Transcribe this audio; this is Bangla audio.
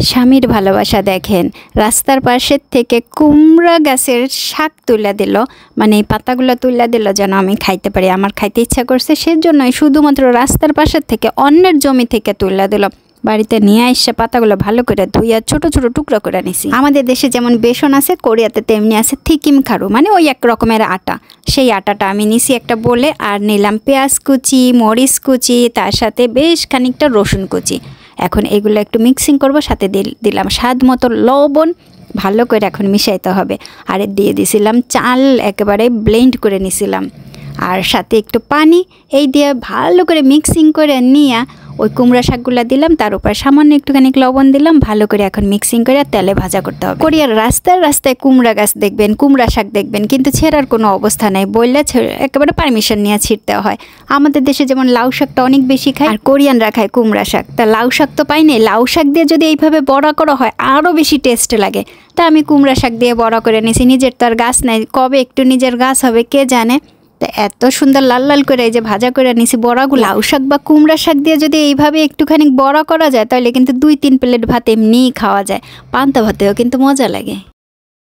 স্বামীর ভালোবাসা দেখেন, রাস্তার পাশের থেকে কুমড়া গাছের শাক তুলে দিল, মানে এই পাতাগুলো তুলে দিল যেন আমি খাইতে পারি। আমার খাইতে ইচ্ছা করছে, সেজন্যই শুধুমাত্র রাস্তার পাশের থেকে অন্যের জমি থেকে তুলে দিল। বাড়িতে নিয়ে এসে পাতাগুলো ভালো করে ধুইয়া ছোট ছোট টুকরো করে নিছি। আমাদের দেশে যেমন বেসন আছে, কোরিয়াতে তেমনি আছে থিকিম খারু, মানে ওই এক রকমের আটা। সেই আটাটা আমি নিছি একটা বলে, আর নিলাম পেঁয়াজ কুচি, মরিচ কুচি, তার সাথে বেশ খানিকটা রসুন কুচি। এখন এগুলো একটু মিক্সিং করব, সাথে দিলাম স্বাদ মতো লবণ। ভালো করে এখন মিশাইতে হবে। আর দিয়ে দিছিলাম চাল, একেবারে ব্লেন্ড করে নিছিলাম, আর সাথে একটু পানি। এই দিয়ে ভালো করে মিক্সিং করে নিয়ে ওই কুমড়া শাকগুলো দিলাম, তার উপর সামান্য একটুখানি লবণ দিলাম। ভালো করে এখন মিক্সিং করে তেলে ভাজা করতে হবে। কোরিয়ার রাস্তায় রাস্তায় কুমড়া গাছ দেখবেন, কুমড়া শাক দেখবেন, কিন্তু ছেঁড়ার কোনো অবস্থা নাই, বললে একেবারে পারমিশন নিয়ে ছিঁড়তে হয়। আমাদের দেশে যেমন লাউ শাকটা অনেক বেশি খায়, আর কোরিয়ানরা খায় কুমড়া শাক। তা লাউ শাক তো পাই নাই, লাউ শাক দিয়ে যদি এইভাবে বড়া করা হয় আরও বেশি টেস্ট লাগে। তা আমি কুমড়া শাক দিয়ে বড়া করে নিয়েছি। নিজের তো আর গাছ নাই, কবে একটু নিজের গাছ হবে কে জানে। তো এত সুন্দর লাল লাল করে এই যে ভাজা করে নিছি বড়াগুলো। লাউ শাক বা কুমড়া শাক দিয়ে যদি এইভাবে একটুখানি বড়া করা যায়, তাহলে কিন্তু 2-3 প্লেট ভাত এমনিই খাওয়া যায়। পান্তা ভাতেও কিন্তু মজা লাগে।